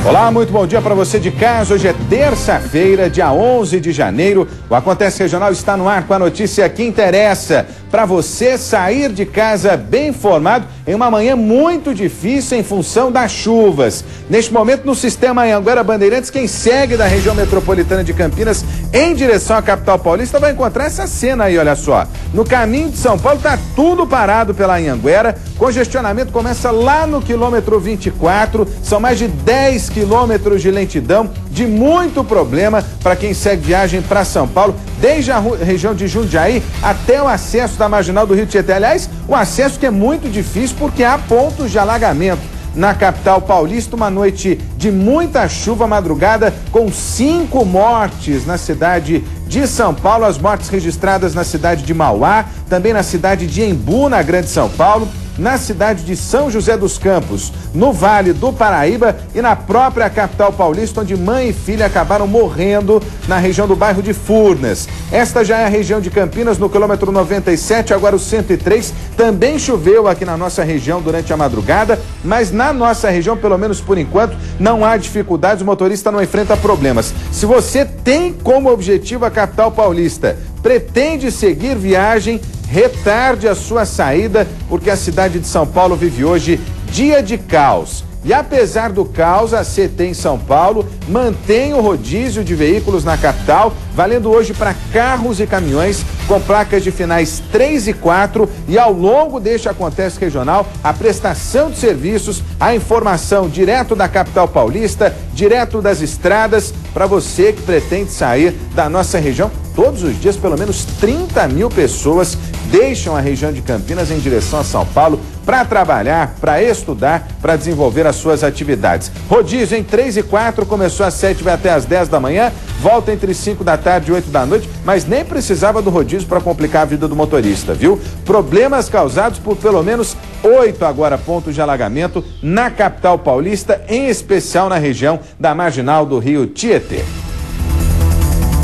Olá, muito bom dia para você de casa. Hoje é terça-feira, dia 11 de janeiro. O Acontece Regional está no ar com a notícia que interessa. Para você sair de casa bem informado em uma manhã muito difícil em função das chuvas. Neste momento, no sistema Anhanguera Bandeirantes, quem segue da região metropolitana de Campinas em direção à capital paulista vai encontrar essa cena aí, olha só. No caminho de São Paulo está tudo parado pela Anhanguera. Congestionamento começa lá no quilômetro 24. São mais de 10 quilômetros de lentidão, de muito problema para quem segue viagem para São Paulo, desde a região de Jundiaí até o acesso da Marginal do Rio Tietê. Aliás, o acesso que é muito difícil porque há pontos de alagamento. Na capital paulista, uma noite de muita chuva, madrugada com 5 mortes na cidade de São Paulo. As mortes registradas na cidade de Mauá, também na cidade de Embu, na Grande São Paulo, na cidade de São José dos Campos, no Vale do Paraíba e na própria capital paulista, onde mãe e filha acabaram morrendo na região do bairro de Furnas. Esta já é a região de Campinas, no quilômetro 97, agora o 103. Também choveu aqui na nossa região durante a madrugada, mas na nossa região, pelo menos por enquanto, não há dificuldades, o motorista não enfrenta problemas. Se você tem como objetivo a capital paulista, pretende seguir viagem, retarde a sua saída, porque a cidade de São Paulo vive hoje dia de caos. E apesar do caos, a CT em São Paulo mantém o rodízio de veículos na capital, valendo hoje para carros e caminhões com placas de finais 3 e 4. E ao longo deste Acontece Regional, a prestação de serviços, a informação direto da capital paulista, direto das estradas, para você que pretende sair da nossa região. Todos os dias, pelo menos 30 mil pessoas deixam a região de Campinas em direção a São Paulo para trabalhar, para estudar, para desenvolver as suas atividades. Rodízio em 3 e 4, começou às 7, vai até às 10 da manhã, volta entre 5 da tarde e 8 da noite, mas nem precisava do rodízio para complicar a vida do motorista, viu? Problemas causados por pelo menos 8 agora pontos de alagamento na capital paulista, em especial na região da Marginal do Rio Tietê.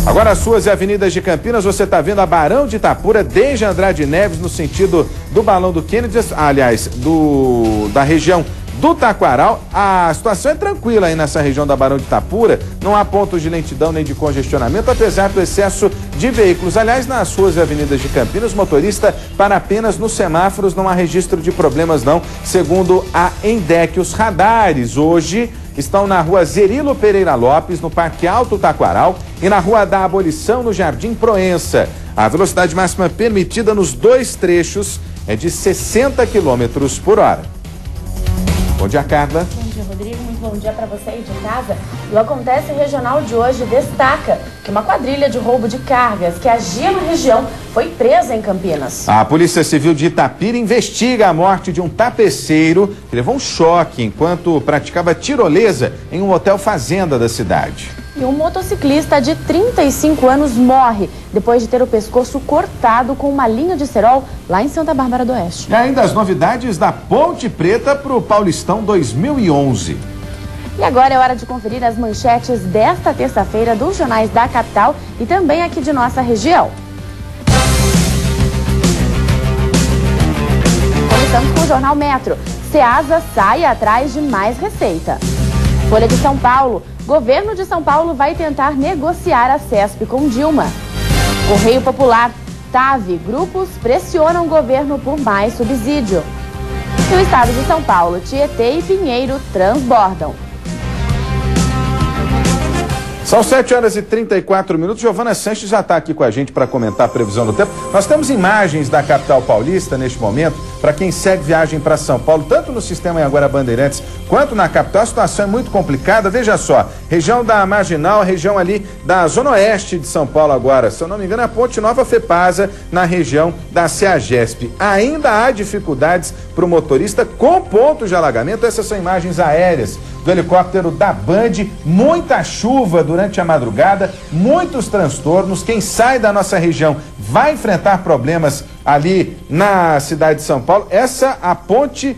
Agora as ruas e avenidas de Campinas, você está vendo a Barão de Itapura, desde Andrade Neves, no sentido do Balão do Kennedy, aliás, da região do Taquaral. A situação é tranquila aí nessa região da Barão de Itapura, não há pontos de lentidão nem de congestionamento, apesar do excesso de veículos. Aliás, nas ruas e avenidas de Campinas, motorista para apenas nos semáforos, não há registro de problemas não, segundo a Endec. Os radares hoje estão na rua Zerilo Pereira Lopes, no Parque Alto Taquaral, e na rua da Abolição, no Jardim Proença. A velocidade máxima permitida nos dois trechos é de 60 km por hora. Bom dia, Carla. Bom dia, Rodrigo. Muito bom dia para você aí de casa. E o Acontece Regional de hoje destaca que uma quadrilha de roubo de cargas que agia na região foi presa em Campinas. A Polícia Civil de Itapira investiga a morte de um tapeceiro que levou um choque enquanto praticava tirolesa em um hotel fazenda da cidade. E um motociclista de 35 anos morre depois de ter o pescoço cortado com uma linha de cerol lá em Santa Bárbara do Oeste. E ainda as novidades da Ponte Preta para o Paulistão 2011. E agora é hora de conferir as manchetes desta terça-feira dos jornais da capital e também aqui de nossa região. Começamos com o Jornal Metro. Ceasa sai atrás de mais receita. Folha de São Paulo. Governo de São Paulo vai tentar negociar a CESP com Dilma. Correio Popular. TAV. Grupos pressionam o governo por mais subsídio. No estado de São Paulo, Tietê e Pinheiro transbordam. São 7 horas e 34 minutos. Giovana Sanches já está aqui com a gente para comentar a previsão do tempo. Nós temos imagens da capital paulista neste momento, para quem segue viagem para São Paulo, tanto no sistema Anhanguera Bandeirantes quanto na capital. A situação é muito complicada. Veja só, região da Marginal, região ali da Zona Oeste de São Paulo agora. Se eu não me engano, é a Ponte Nova Fepasa, na região da CEAGESP. Ainda há dificuldades para o motorista com pontos de alagamento. Essas são imagens aéreas do helicóptero da Band. Muita chuva durante a madrugada, muitos transtornos. Quem sai da nossa região vai enfrentar problemas ali na cidade de São Paulo. Essa a ponte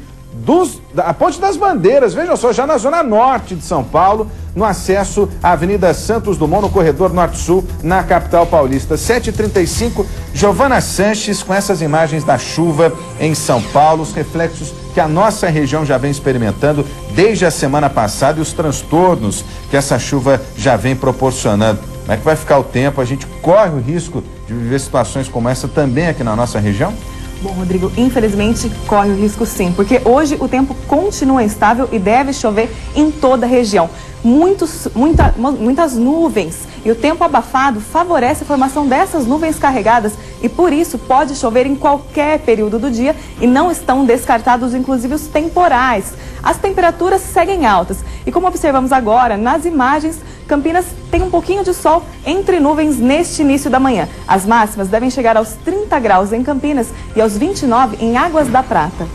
das Bandeiras, veja só, já na zona norte de São Paulo, no acesso à Avenida Santos Dumont, no corredor Norte-Sul, na capital paulista. 7h35, Giovana Sanches com essas imagens da chuva em São Paulo, os reflexos que a nossa região já vem experimentando desde a semana passada e os transtornos que essa chuva já vem proporcionando. Como é que vai ficar o tempo? A gente corre o risco de viver situações como essa também aqui na nossa região? Bom, Rodrigo, infelizmente corre o risco sim, porque hoje o tempo continua instável e deve chover em toda a região. Muitas nuvens e o tempo abafado favorece a formação dessas nuvens carregadas e por isso pode chover em qualquer período do dia e não estão descartados inclusive os temporais. As temperaturas seguem altas e como observamos agora nas imagens, Campinas tem um pouquinho de sol entre nuvens neste início da manhã. As máximas devem chegar aos 30 graus em Campinas e aos 29 em Águas da Prata.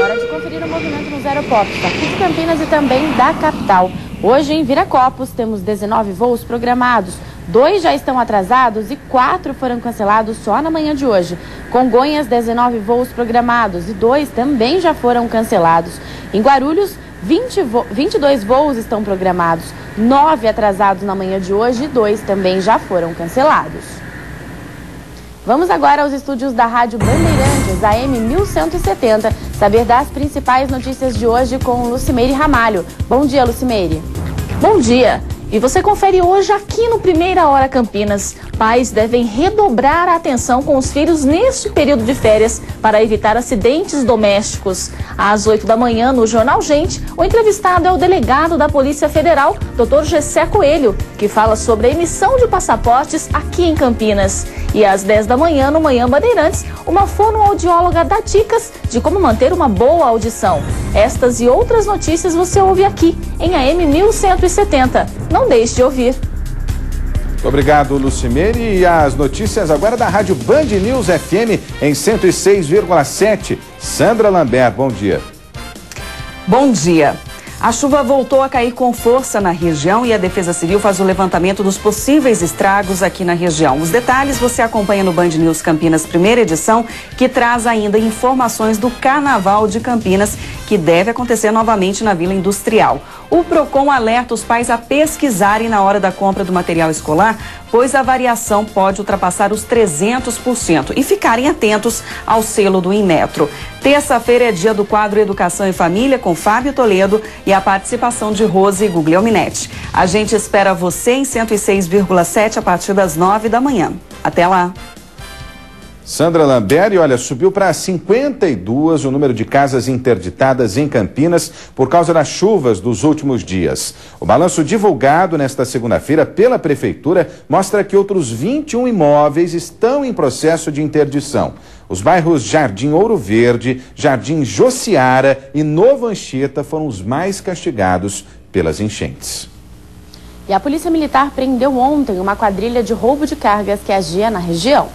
Hora de conferir o movimento nos aeroportos aqui de Campinas e também da capital. Hoje em Viracopos temos 19 voos programados. 2 já estão atrasados e 4 foram cancelados só na manhã de hoje. Congonhas, 19 voos programados e 2 também já foram cancelados. Em Guarulhos, 22 voos estão programados, 9 atrasados na manhã de hoje e 2 também já foram cancelados. Vamos agora aos estúdios da Rádio Bandeirantes, AM 1170, saber das principais notícias de hoje com Lucimeire Ramalho. Bom dia, Lucimeire. Bom dia. E você confere hoje aqui no Primeira Hora Campinas. Pais devem redobrar a atenção com os filhos neste período de férias para evitar acidentes domésticos. Às 8 da manhã, no Jornal Gente, o entrevistado é o delegado da Polícia Federal, Dr. Gessé Coelho, que fala sobre a emissão de passaportes aqui em Campinas. E às 10 da manhã, no Manhã Bandeirantes, uma fonoaudióloga dá dicas de como manter uma boa audição. Estas e outras notícias você ouve aqui em AM 1170. Não deixe de ouvir. Obrigado, Lucimeire. E as notícias agora da Rádio Band News FM em 106,7. Sandra Lambert, bom dia. Bom dia. A chuva voltou a cair com força na região e a Defesa Civil faz o levantamento dos possíveis estragos aqui na região. Os detalhes você acompanha no Band News Campinas, primeira edição, que traz ainda informações do Carnaval de Campinas, que deve acontecer novamente na Vila Industrial. O PROCON alerta os pais a pesquisarem na hora da compra do material escolar, pois a variação pode ultrapassar os 300% e ficarem atentos ao selo do Inmetro. Terça-feira é dia do quadro Educação e Família com Fábio Toledo e a participação de Rose Guglielminetti. A gente espera você em 106,7 a partir das 9 da manhã. Até lá! Sandra Lambert, olha, subiu para 52 o número de casas interditadas em Campinas por causa das chuvas dos últimos dias. O balanço divulgado nesta segunda-feira pela Prefeitura mostra que outros 21 imóveis estão em processo de interdição. Os bairros Jardim Ouro Verde, Jardim Josiara e Novo Anchieta foram os mais castigados pelas enchentes. E a Polícia Militar prendeu ontem uma quadrilha de roubo de cargas que agia na região.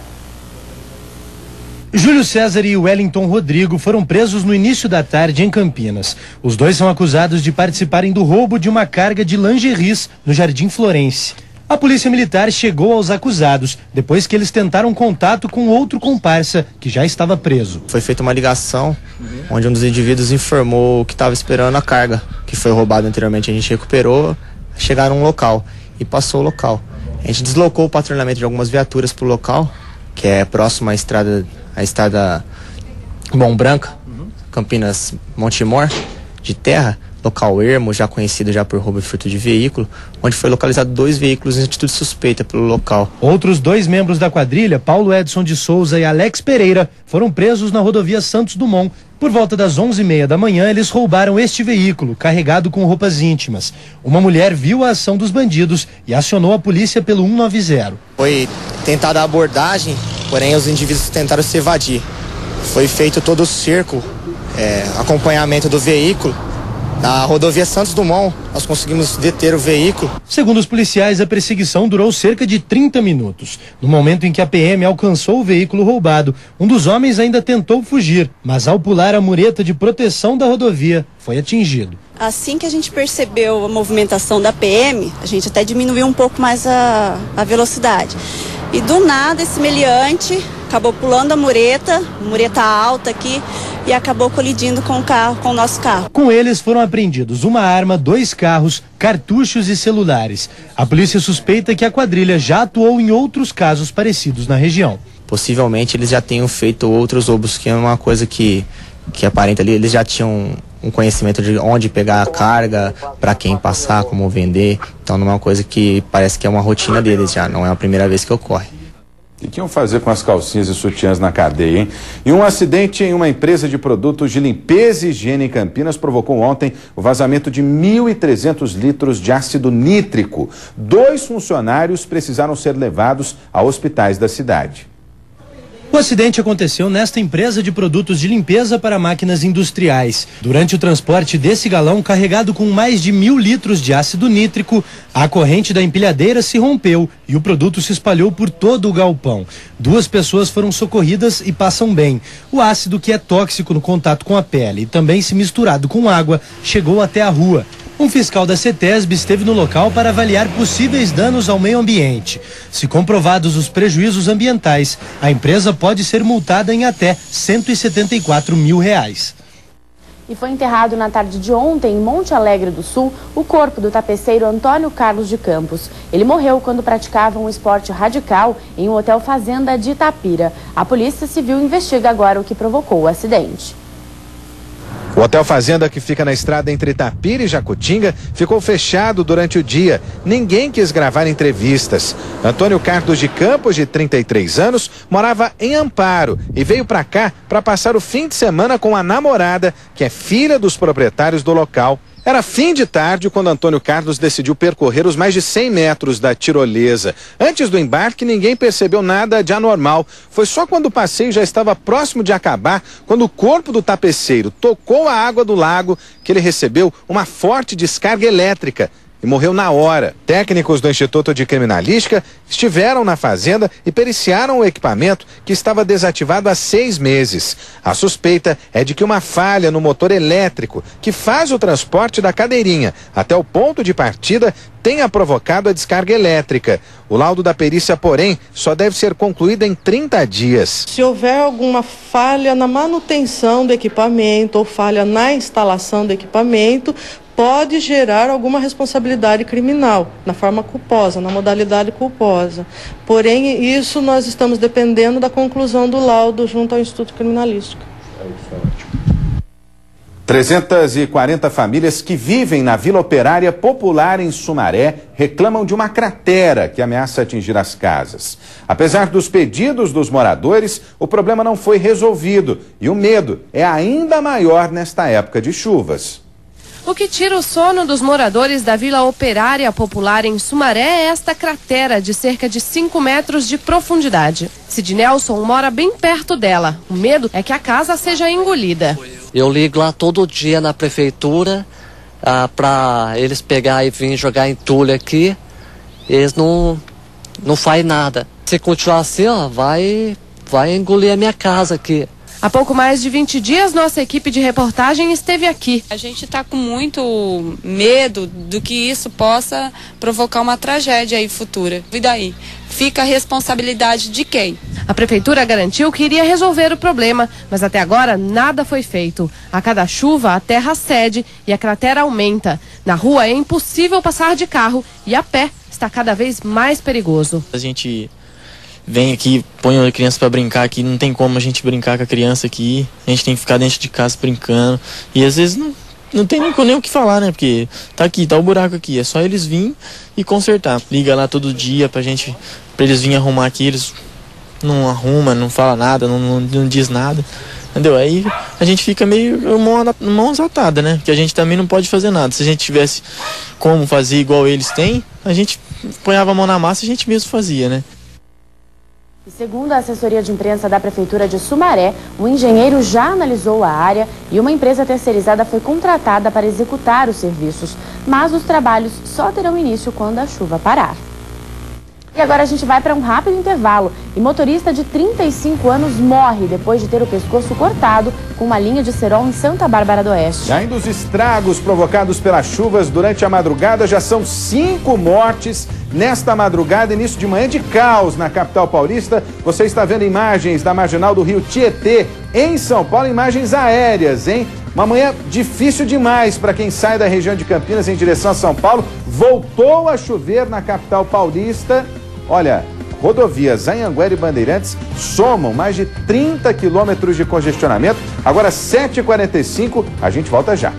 Júlio César e Wellington Rodrigo foram presos no início da tarde em Campinas. Os dois são acusados de participarem do roubo de uma carga de lingeries no Jardim Florence. A Polícia Militar chegou aos acusados depois que eles tentaram contato com outro comparsa que já estava preso. Foi feita uma ligação onde um dos indivíduos informou que estava esperando a carga que foi roubada anteriormente. A gente recuperou, chegaram no local e passou o local. A gente deslocou o patrulhamento de algumas viaturas para o local, que é próximo à estrada Mão Branca, Campinas Montemor, de terra, local ermo, já conhecido já por roubo e furto de veículo, onde foi localizado 2 veículos em atitude suspeita pelo local. Outros 2 membros da quadrilha, Paulo Edson de Souza e Alex Pereira, foram presos na rodovia Santos Dumont. Por volta das 11h30 da manhã, eles roubaram este veículo, carregado com roupas íntimas. Uma mulher viu a ação dos bandidos e acionou a polícia pelo 190. Foi tentada a abordagem, porém os indivíduos tentaram se evadir. Foi feito todo o cerco, acompanhamento do veículo. Na rodovia Santos Dumont, nós conseguimos deter o veículo. Segundo os policiais, a perseguição durou cerca de 30 minutos. No momento em que a PM alcançou o veículo roubado, um dos homens ainda tentou fugir, mas ao pular a mureta de proteção da rodovia, foi atingido. Assim que a gente percebeu a movimentação da PM, a gente até diminuiu um pouco mais a velocidade. E do nada esse meliante acabou pulando a mureta alta aqui, e acabou colidindo com o nosso carro. Com eles foram apreendidos uma arma, 2 carros, cartuchos e celulares. A polícia suspeita que a quadrilha já atuou em outros casos parecidos na região. Possivelmente eles já tenham feito outros roubos, que é uma coisa que aparenta ali, eles já tinham um conhecimento de onde pegar a carga, para quem passar, como vender. Então não é uma coisa que parece que é uma rotina deles já, não é a primeira vez que ocorre. O que iam fazer com as calcinhas e sutiãs na cadeia, hein? E um acidente em uma empresa de produtos de limpeza e higiene em Campinas provocou ontem o vazamento de 1.300 litros de ácido nítrico. 2 funcionários precisaram ser levados a hospitais da cidade. O acidente aconteceu nesta empresa de produtos de limpeza para máquinas industriais. Durante o transporte desse galão carregado com mais de 1.000 litros de ácido nítrico, a corrente da empilhadeira se rompeu e o produto se espalhou por todo o galpão. 2 pessoas foram socorridas e passam bem. O ácido, que é tóxico no contato com a pele e também se misturado com água, chegou até a rua. Um fiscal da CETESB esteve no local para avaliar possíveis danos ao meio ambiente. Se comprovados os prejuízos ambientais, a empresa pode ser multada em até R$174 mil. E foi enterrado na tarde de ontem, em Monte Alegre do Sul, o corpo do tapeceiro Antônio Carlos de Campos. Ele morreu quando praticava um esporte radical em um hotel fazenda de Itapira. A Polícia Civil investiga agora o que provocou o acidente. O Hotel Fazenda, que fica na estrada entre Itapira e Jacutinga, ficou fechado durante o dia. Ninguém quis gravar entrevistas. Antônio Carlos de Campos, de 33 anos, morava em Amparo e veio para cá para passar o fim de semana com a namorada, que é filha dos proprietários do local. Era fim de tarde quando Antônio Carlos decidiu percorrer os mais de 100 metros da tirolesa. Antes do embarque, ninguém percebeu nada de anormal. Foi só quando o passeio já estava próximo de acabar, quando o corpo do tapeceiro tocou a água do lago, que ele recebeu uma forte descarga elétrica e morreu na hora. Técnicos do Instituto de Criminalística estiveram na fazenda e periciaram o equipamento, que estava desativado há 6 meses. A suspeita é de que uma falha no motor elétrico, que faz o transporte da cadeirinha até o ponto de partida, tenha provocado a descarga elétrica. O laudo da perícia, porém, só deve ser concluído em 30 dias. Se houver alguma falha na manutenção do equipamento ou falha na instalação do equipamento, pode gerar alguma responsabilidade criminal, na forma culposa, na modalidade culposa. Porém, isso nós estamos dependendo da conclusão do laudo junto ao Instituto Criminalístico. 340 famílias que vivem na Vila Operária Popular em Sumaré reclamam de uma cratera que ameaça atingir as casas. Apesar dos pedidos dos moradores, o problema não foi resolvido e o medo é ainda maior nesta época de chuvas. O que tira o sono dos moradores da Vila Operária Popular em Sumaré é esta cratera de cerca de 5 metros de profundidade. Sidnelson mora bem perto dela. O medo é que a casa seja engolida. Eu ligo lá todo dia na prefeitura para eles pegar e vir jogar entulho aqui. Eles não fazem nada. Se continuar assim, ó, vai engolir a minha casa aqui. Há pouco mais de 20 dias, nossa equipe de reportagem esteve aqui. A gente está com muito medo do que isso possa provocar uma tragédia aí futura. E daí? Fica a responsabilidade de quem? A prefeitura garantiu que iria resolver o problema, mas até agora nada foi feito. A cada chuva, a terra cede e a cratera aumenta. Na rua é impossível passar de carro e a pé está cada vez mais perigoso. A gente vem aqui, põe a criança para brincar aqui, não tem como a gente brincar com a criança aqui, a gente tem que ficar dentro de casa brincando, e às vezes não tem nem o que falar, né, porque tá aqui, tá o buraco aqui, é só eles virem e consertar. Liga lá todo dia pra eles virem arrumar aqui, eles não arrumam, não fala nada, não diz nada, entendeu? Aí a gente fica meio mãos atadas, né, que a gente também não pode fazer nada. Se a gente tivesse como fazer igual eles têm, a gente ponhava a mão na massa e a gente mesmo fazia, né. E segundo a assessoria de imprensa da Prefeitura de Sumaré, o engenheiro já analisou a área e uma empresa terceirizada foi contratada para executar os serviços. Mas os trabalhos só terão início quando a chuva parar. E agora a gente vai para um rápido intervalo. E motorista de 35 anos morre depois de ter o pescoço cortado com uma linha de cerol em Santa Bárbara do Oeste. E ainda os estragos provocados pelas chuvas durante a madrugada já são 5 mortes nesta madrugada, início de manhã de caos na capital paulista. Você está vendo imagens da marginal do rio Tietê, em São Paulo, imagens aéreas, hein? Uma manhã difícil demais para quem sai da região de Campinas em direção a São Paulo. Voltou a chover na capital paulista. Olha, rodovias Anhanguera e Bandeirantes somam mais de 30 quilômetros de congestionamento. Agora 7h45, a gente volta já.